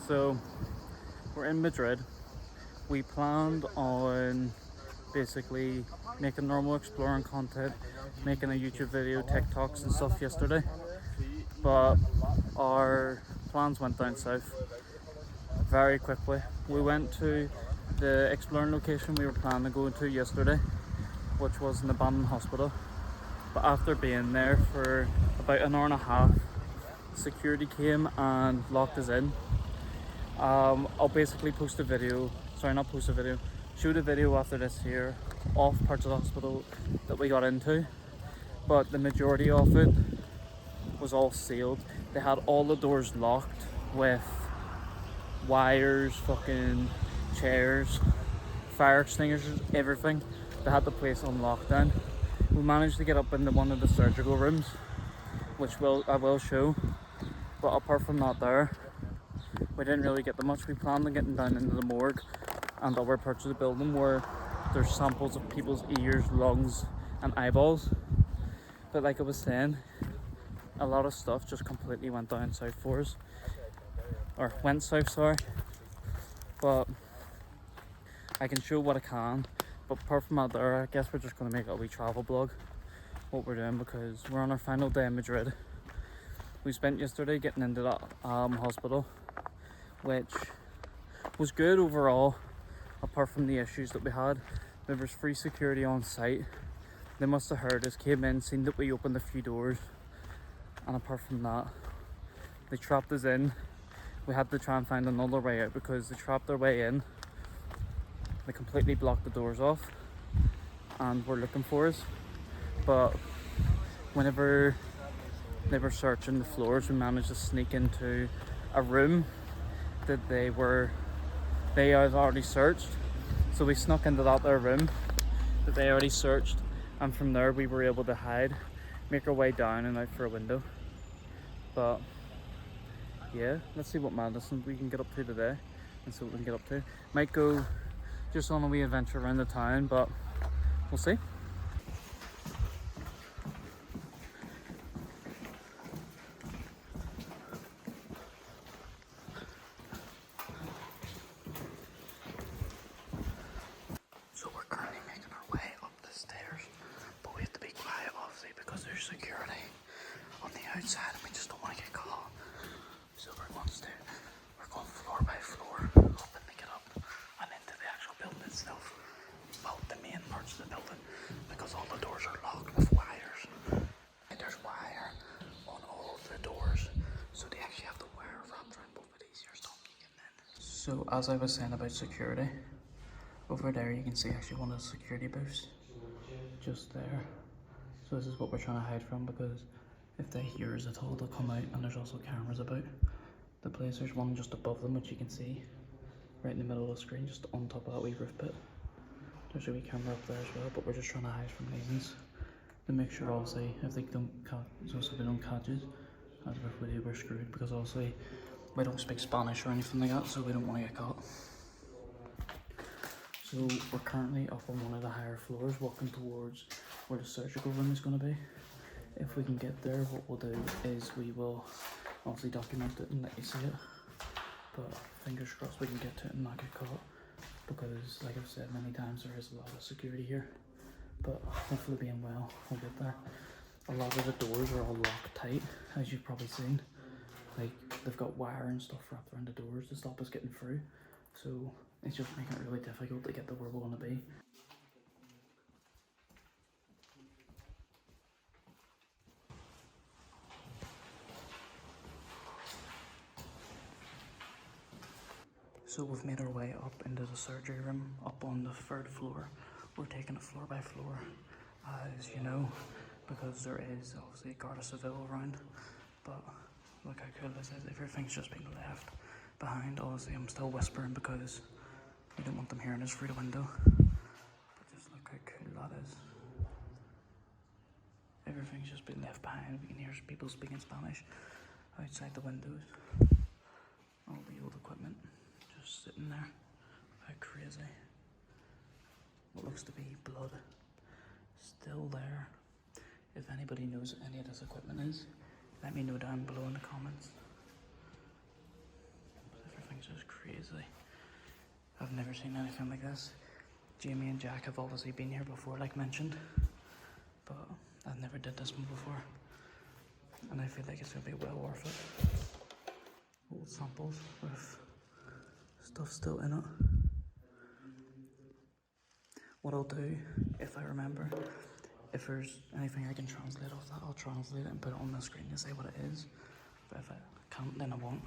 So we're in Madrid. We planned on basically making normal exploring content, making a YouTube video, TikToks and stuff yesterday, but our plans went down south very quickly. We went to the exploring location we were planning to go to yesterday, which was an abandoned hospital, but after being there for about an hour and a half, security came and locked us in. I'll basically shoot a video after this here of parts of the hospital that we got into, but the majority of it was all sealed. They had all the doors locked with wires, fucking chairs, fire extinguishers, everything. They had the place on lockdown. We managed to get up into one of the surgical rooms, which I will show, but apart from that there, we didn't really get that much. We planned on getting down into the morgue and other parts of the building where there's samples of people's ears, lungs and eyeballs, but like I was saying, a lot of stuff just completely went down south for us, or went south, sorry. But I can show what I can, but apart from that there, I guess we're just going to make a wee travel vlog what we're doing, because we're on our final day in Madrid. We spent yesterday getting into that hospital, which was good overall, apart from the issues that we had. There was free security on site. They must have heard us, came in, seen that we opened a few doors, and apart from that, they trapped us in. We had to try and find another way out because they trapped their way in. They completely blocked the doors off and were looking for us. But whenever they were searching the floors, we managed to sneak into a room that they had already searched. So we snuck into that there room that they already searched, and from there we were able to hide, make our way down and out for a window. But yeah, let's see what madness we can get up to today and see what we can get up to. Might go just on a wee adventure around the town, but we'll see. So we're currently making our way up the stairs, but we have to be quiet obviously because there's security on the outside and we just don't want to get caught. So we're going floor by floor, hoping to get up and into the actual building itself. Well, the main parts of the building, because all the doors are locked with wires. And there's wire on all of the doors, so they actually have the wire wrapped around both of these here, stopping you getting in. So as I was saying about security, over there you can see actually one of the security booths, just there. So this is what we're trying to hide from, because if they hear us at all, they'll come out, and there's also cameras about the place. There's one just above them, which you can see right in the middle of the screen, just on top of that wee roof bit. There's a wee camera up there as well, but we're just trying to hide from these to make sure obviously if they don't catch us, as if we do, we're screwed, because obviously we don't speak Spanish or anything like that, so we don't want to get caught. So we're currently up on one of the higher floors, walking towards where the surgical room is going to be. If we can get there, what we'll do is we will obviously document it and let you see it. But fingers crossed we can get to it and not get caught, because like I've said many times, there is a lot of security here. But hopefully being well, we'll get there. A lot of the doors are all locked tight, as you've probably seen. Like, they've got wire and stuff wrapped around the doors to stop us getting through. So it's just making it really difficult to get to where we want to be. So we've made our way up into the surgery room, up on the 3rd floor. We're taking it floor by floor, as you know, because there is obviously a Guardia Civil around. But look how cool this is, everything's just been left behind. Obviously I'm still whispering because we don't want them hearing us through the window. But just look how cool that is. Everything's just been left behind. We can hear people speaking Spanish outside the windows. All the old equipment just sitting there. How crazy. What looks to be blood still there. If anybody knows what any of this equipment is, let me know down below in the comments. But everything's I've never seen anything like this. Jamie and Jack have obviously been here before, like mentioned, but I've never did this one before, and I feel like it's gonna be well worth it. Old samples with stuff still in it. What I'll do, if I remember, if there's anything I can translate off that, I'll translate it and put it on the screen to say what it is. But if I can't, then I won't.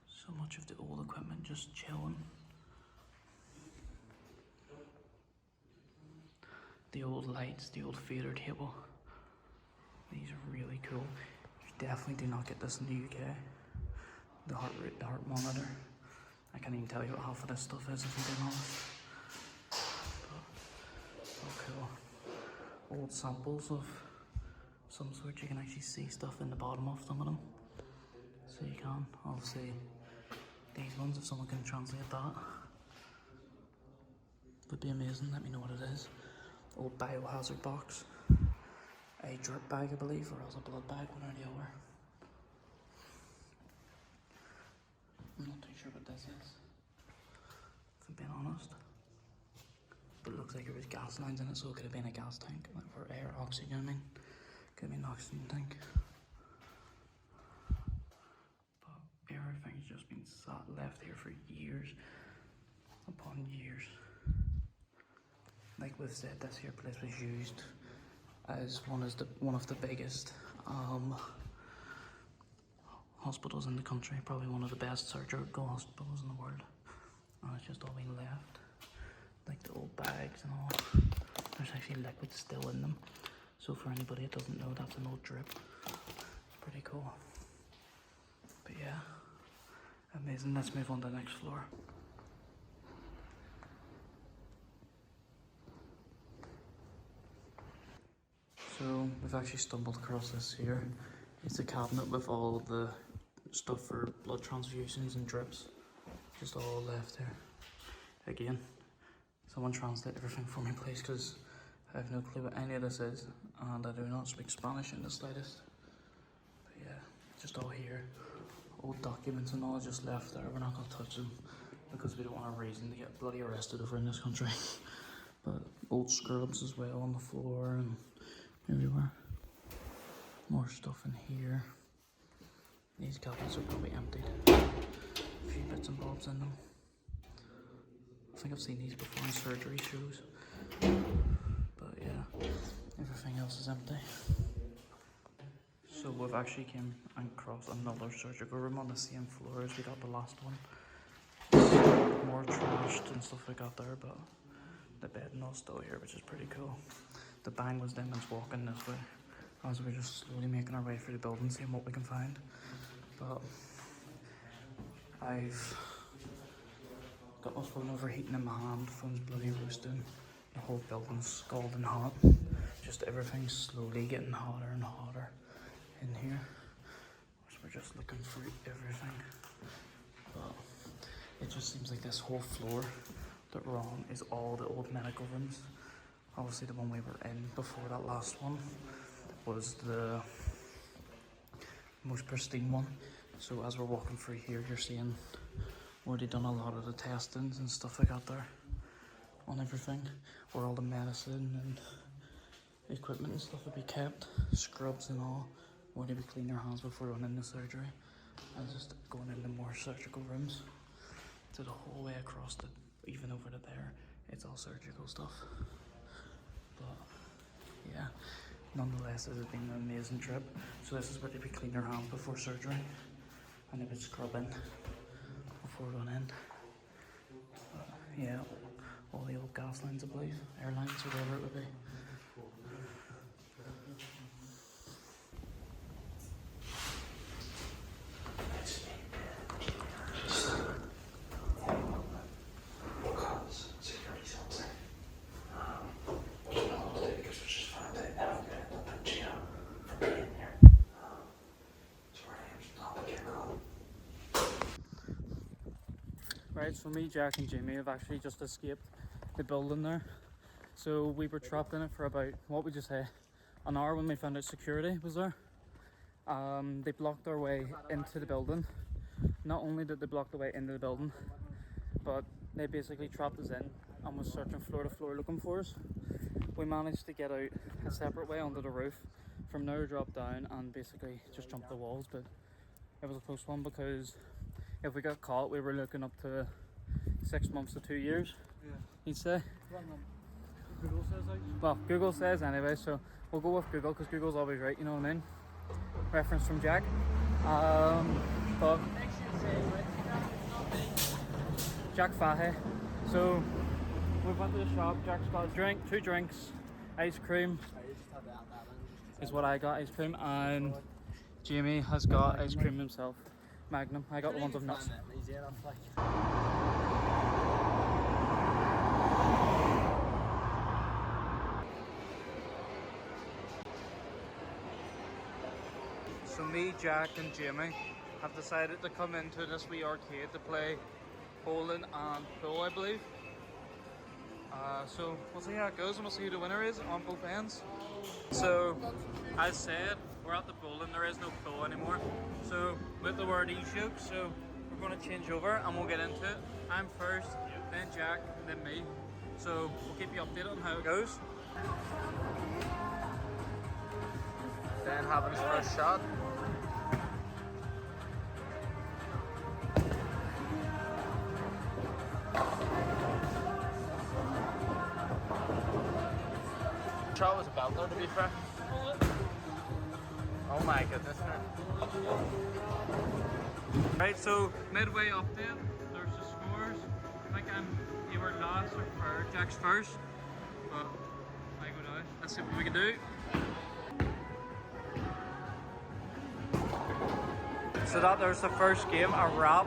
So much of the old equipment just chilling. The old lights, the old fader table. These are really cool. You definitely do not get this in the UK. The heart rate, the heart monitor. I can't even tell you what half of this stuff is, if I'm being honest. But so cool. Old samples of some sort. You can actually see stuff in the bottom of some of them. So you can, obviously, these ones, if someone can translate that, would be amazing. Let me know what it is. Old biohazard box. A drip bag, I believe, or else a blood bag, one or the other. I'm not too sure what this is, if I'm being honest. But it looks like there was gas lines in it, so it could have been a gas tank, like for air, oxygen, I mean. Could have been an oxygen tank. But everything's just been sat, left here for years upon years. Like we've said, this here place was used as one of the biggest hospitals in the country, probably one of the best surgical hospitals in the world, and it's just all been left, like the old bags and all. There's actually liquid still in them, so for anybody that doesn't know, that's an old drip. It's pretty cool. But yeah, amazing. Let's move on to the next floor. So we've actually stumbled across this here. It's a cabinet with all the stuff for blood transfusions and drips. Just all left here. Again, someone translate everything for me please, because I have no clue what any of this is, and I do not speak Spanish in the slightest. But yeah, just all here. Old documents and all just left there. We're not going to touch them because we don't want a reason to get bloody arrested over in this country. But old scrubs as well on the floor and everywhere. More stuff in here. These cabinets are probably emptied. A few bits and bobs in them. I think I've seen these before in surgery shows. But yeah, everything else is empty. So we've actually came across another surgical room on the same floor as we got the last one. More trashed and stuff like that there, but the bed and all still here, which is pretty cool. The bang was them that's walking this way as we're just slowly making our way through the building, seeing what we can find. But I've got my phone overheating in my hand, phone's bloody roasting, the whole building's scalding hot. Just everything's slowly getting hotter and hotter in here. So we're just looking through everything. But it just seems like this whole floor that we're on is all the old medical rooms. Obviously the one we were in before that last one was the most pristine one. So as we're walking through here, you're seeing where they've done a lot of the testings and stuff like that there on everything, where all the medicine and equipment and stuff would be kept, scrubs and all, where they would clean their hands before going into surgery, and just going into more surgical rooms. So the whole way across it, even over to there, it's all surgical stuff. But yeah, nonetheless, this has been an amazing trip. So this is where they would clean their hands before surgery, and they would scrub in before going in. But yeah, all the old gas lines, I believe, airlines or whatever it would be. Right, so me, Jack and Jamie have actually just escaped the building there. So we were trapped in it for about, what would you say, an hour when we found out security was there. They blocked our way into the building, not only did they block the way into the building, but they basically trapped us in and was searching floor to floor looking for us. We managed to get out a separate way onto the roof. From there, drop down and basically just jump the walls, but it was a close one because if we got caught, we were looking up to 6 months to 2 years. Yeah. You'd say? Google says like. Well, Google says anyway, so we'll go with Google because Google's always right, you know what I mean? Reference from Jack. But Jack Fahy. So we went to the shop. Jack's got a drink, 2 drinks, ice cream is what I got, ice cream, and Jamie has got ice cream himself. Magnum. I got the ones with nuts. So me, Jack and Jamie have decided to come into this wee arcade to play bowling and pool, I believe. So we'll see how it goes and we'll see who the winner is on both ends. So, as said, we're at the bowling, there is no pool anymore. So, with the word e-joke, so we're going to change over and we'll get into it. I'm first, then Jack, then me. So, we'll keep you updated on how it goes. Then having his first shot. Shot was a belter, to be fair. Oh my goodness, man. Right, so midway up then, there's the scores. I think you were last or first. Jack's first, but I go down. Let's see what we can do. So there's the first game, a wrap,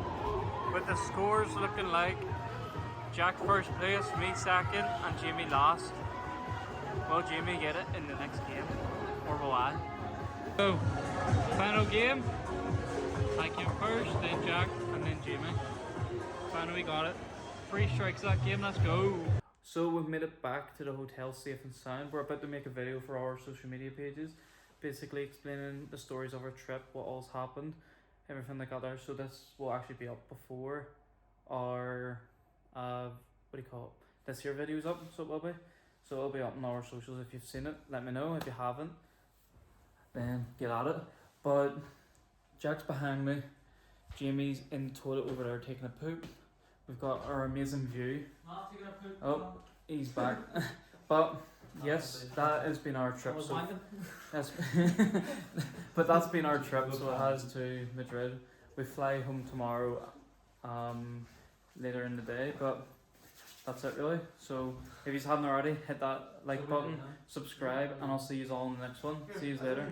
with the scores looking like Jack first place, me second, and Jamie last. Will Jamie get it in the next game, or will I? So, final game. I came first, then Jack, and then Jamie. Finally got it. 3 strikes that game, let's go. So we've made it back to the hotel safe and sound. We're about to make a video for our social media pages, basically explaining the stories of our trip, what all's happened, everything like that there. So this will actually be up before our, what do you call it? This year video's up, so it will be. So it'll be up on our socials. If you've seen it, let me know. If you haven't, then get at it. But Jack's behind me. Jamie's in the toilet over there taking a poop. We've got our amazing view. Not taking a poop. Oh, he's back. But yes, that has been our trip. So but that's been our trip. So it has to Madrid. We fly home tomorrow, later in the day. But that's it really. So if you haven't already, hit that like button, subscribe, and I'll see you all in the next one. See you later.